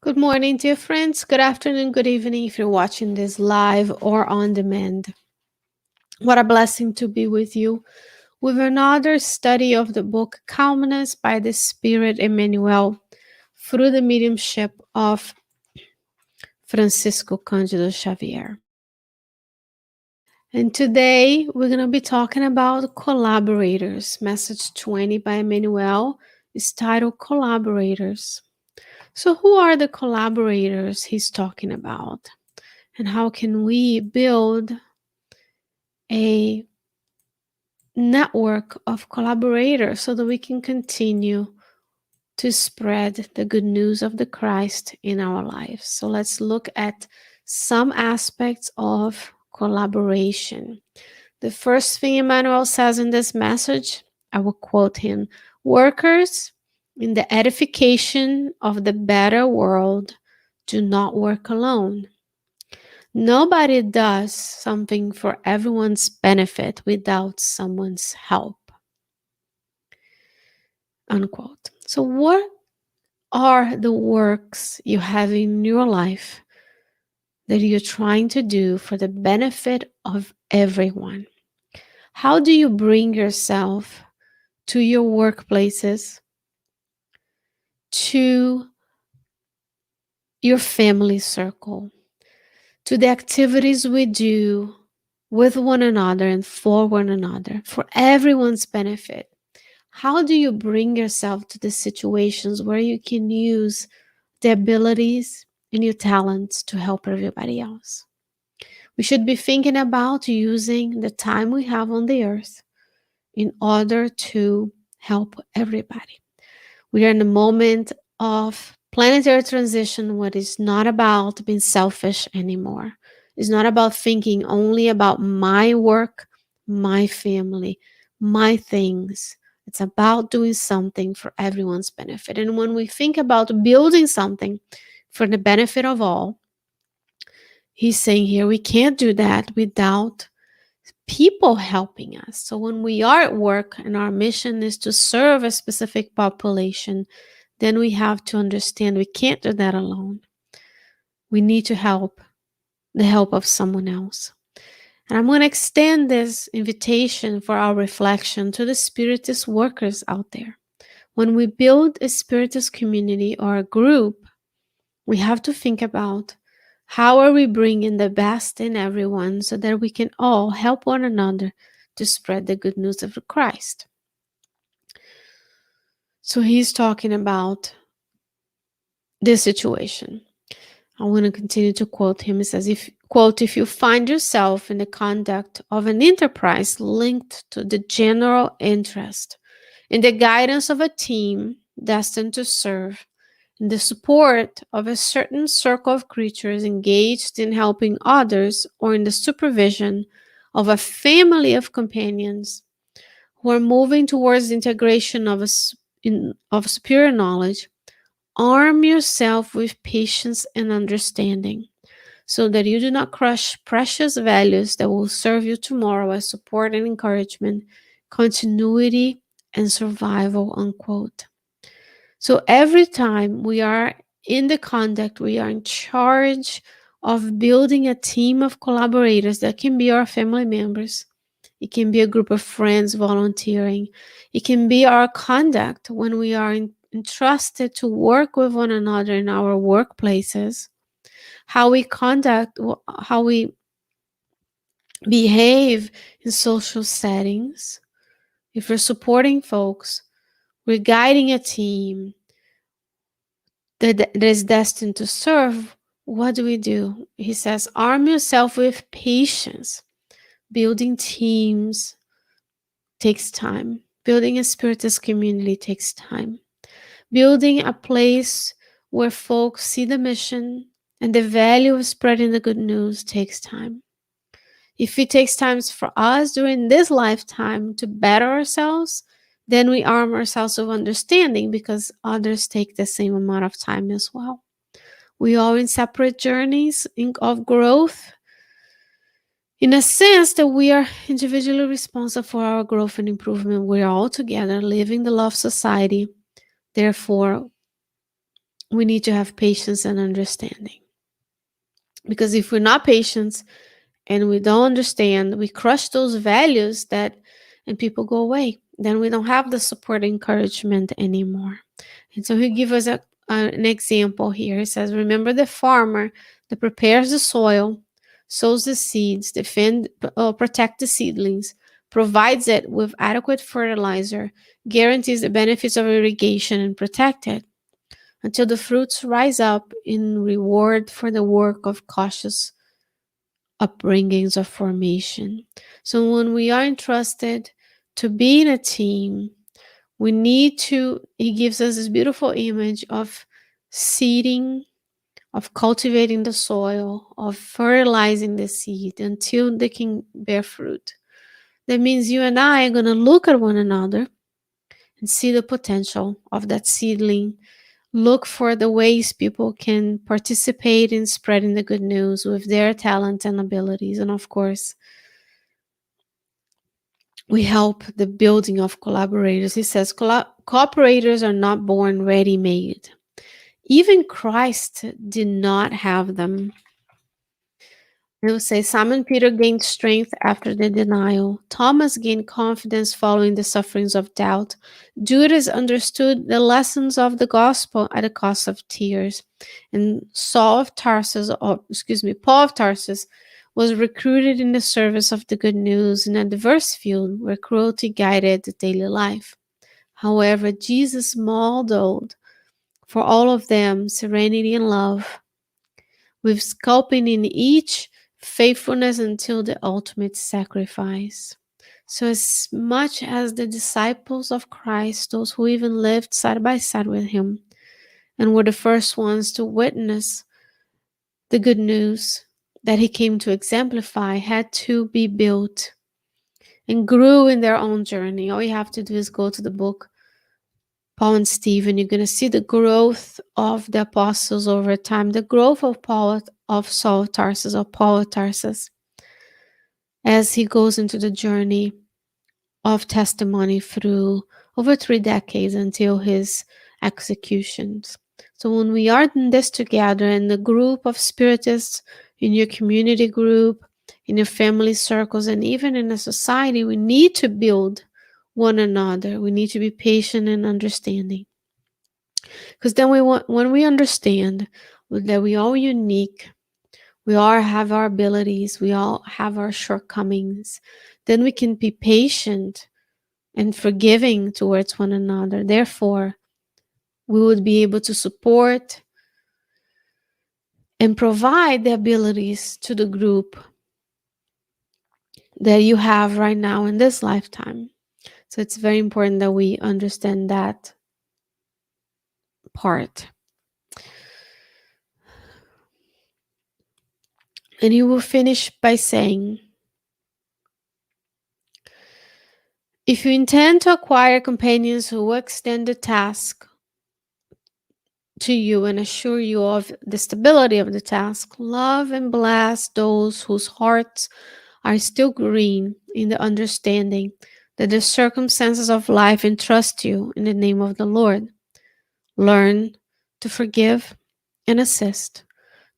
Good morning, dear friends. Good afternoon, good evening if you're watching this live or on demand. What a blessing to be with you with another study of the book Calmness by the Spirit Emmanuel through the mediumship of Francisco Candido Xavier. And today we're going to be talking about collaborators. Message 20 by Emmanuel is titled Collaborators. So, who are the collaborators he's talking about? And how can we build a network of collaborators so that we can continue to spread the good news of the Christ in our lives? So let's look at some aspects of collaboration. The first thing Emmanuel says in this message, I will quote him: workers in the edification of the better world do not work alone. Nobody does something for everyone's benefit without someone's help. Unquote. So, what are the works you have in your life that you're trying to do for the benefit of everyone? How do you bring yourself to your workplaces, to your family circle, to the activities we do with one another and for one another, for everyone's benefit? How do you bring yourself to the situations where you can use the abilities and your talents to help everybody else? We should be thinking about using the time we have on the earth in order to help everybody. We are in a moment of planetary transition where it's not about being selfish anymore. It's not about thinking only about my work, my family, my things. It's about doing something for everyone's benefit. And when we think about building something for the benefit of all, he's saying here we can't do that without people helping us. So when we are at work and our mission is to serve a specific population, then we have to understand we can't do that alone. We need to help the help of someone else. And I'm going to extend this invitation for our reflection to the Spiritist workers out there. When we build a Spiritist community or a group, we have to think about how are we bringing the best in everyone so that we can all help one another to spread the good news of Christ. So he's talking about this situation. I want to continue to quote him. He says, if you find yourself in the conduct of an enterprise linked to the general interest, in the guidance of a team destined to serve, in the support of a certain circle of creatures engaged in helping others, or in the supervision of a family of companions who are moving towards the integration of superior knowledge, arm yourself with patience and understanding, so that you do not crush precious values that will serve you tomorrow as support and encouragement, continuity and survival, unquote. So every time we are in the conduct, we are in charge of building a team of collaborators that can be our family members. It can be a group of friends volunteering. It can be our conduct when we are entrusted to work with one another in our workplaces. How we conduct, how we behave in social settings. If we're supporting folks, we're guiding a team that is destined to serve, what do? He says, arm yourself with patience. Building teams takes time. Building a Spiritist community takes time. Building a place where folks see the mission and the value of spreading the good news takes time. If it takes time for us during this lifetime to better ourselves, then we arm ourselves with understanding because others take the same amount of time as well. We are in separate journeys of growth, in a sense that we are individually responsible for our growth and improvement. We are all together living the love society. Therefore, we need to have patience and understanding. Because if we're not patient and we don't understand, we crush those values that, and people go away. Then we don't have the support encouragement anymore. And so he gives us an example here. He says, remember the farmer that prepares the soil, sows the seeds, protect the seedlings, provides it with adequate fertilizer, guarantees the benefits of irrigation, and protect it until the fruits rise up in reward for the work of cautious upbringings of formation. So when we are entrusted to be in a team, we need to, he gives us this beautiful image of seeding, of cultivating the soil, of fertilizing the seed until they can bear fruit. That means you and I are going to look at one another and see the potential of that seedling. Look for the ways people can participate in spreading the good news with their talents and abilities. And of course, we help the building of collaborators. He says, cooperators are not born ready made. Even Christ did not have them. It will say Simon Peter gained strength after the denial. Thomas gained confidence following the sufferings of doubt. Judas understood the lessons of the gospel at the cost of tears. And Paul of Tarsus was recruited in the service of the good news in a diverse field where cruelty guided the daily life. However, Jesus modeled for all of them serenity and love, with sculpting in each faithfulness until the ultimate sacrifice. So, as much as the disciples of Christ, those who even lived side by side with him and were the first ones to witness the good news that he came to exemplify, had to be built and grew in their own journey. All you have to do is go to the book Paul and Stephen. You're going to see the growth of the apostles over time, the growth of Saul of Tarsus, or Paul of Tarsus, as he goes into the journey of testimony through over 3 decades until his executions. So when we are in this together in the group of spiritists, in your community group, in your family circles, and even in a society, we need to build one another. We need to be patient and understanding. Because then when we understand that we all unique, we all have our abilities, we all have our shortcomings, then we can be patient and forgiving towards one another. Therefore, we would be able to support and provide the abilities to the group that you have right now in this lifetime. So it's very important that we understand that part. And he will finish by saying, if you intend to acquire companions who will extend the task to you and assure you of the stability of the task, love and bless those whose hearts are still green in the understanding that the circumstances of life entrust you in the name of the Lord. Learn to forgive and assist,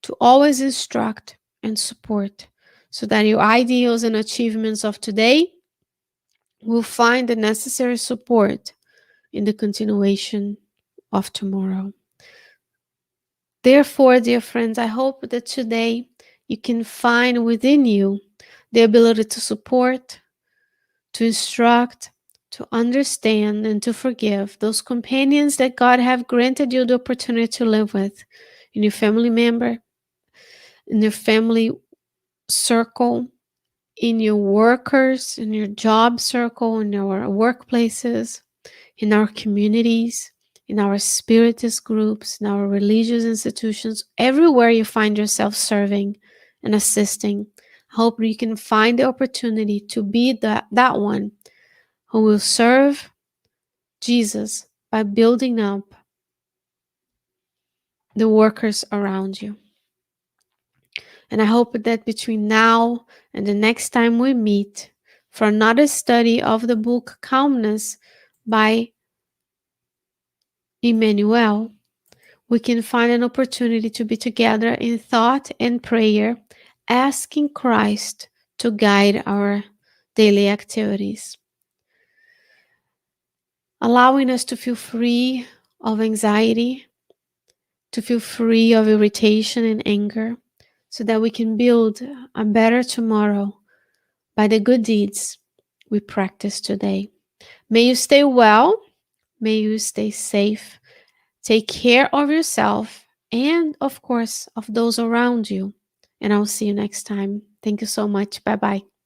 to always instruct and support, so that your ideals and achievements of today will find the necessary support in the continuation of tomorrow. Therefore, dear friends, I hope that today you can find within you the ability to support, to instruct, to understand, and to forgive those companions that God have granted you the opportunity to live with in your family member, in your family circle, in your workers, in your job circle, in our workplaces, in our communities, in our spiritist groups, in our religious institutions, everywhere you find yourself serving and assisting. I hope you can find the opportunity to be that one who will serve Jesus by building up the workers around you. And I hope that between now and the next time we meet for another study of the book Calmness by Emmanuel, we can find an opportunity to be together in thought and prayer, asking Christ to guide our daily activities, allowing us to feel free of anxiety, to feel free of irritation and anger, so that we can build a better tomorrow by the good deeds we practice today. May you stay well. May you stay safe. Take care of yourself and, of course, of those around you. And I'll see you next time. Thank you so much. Bye bye.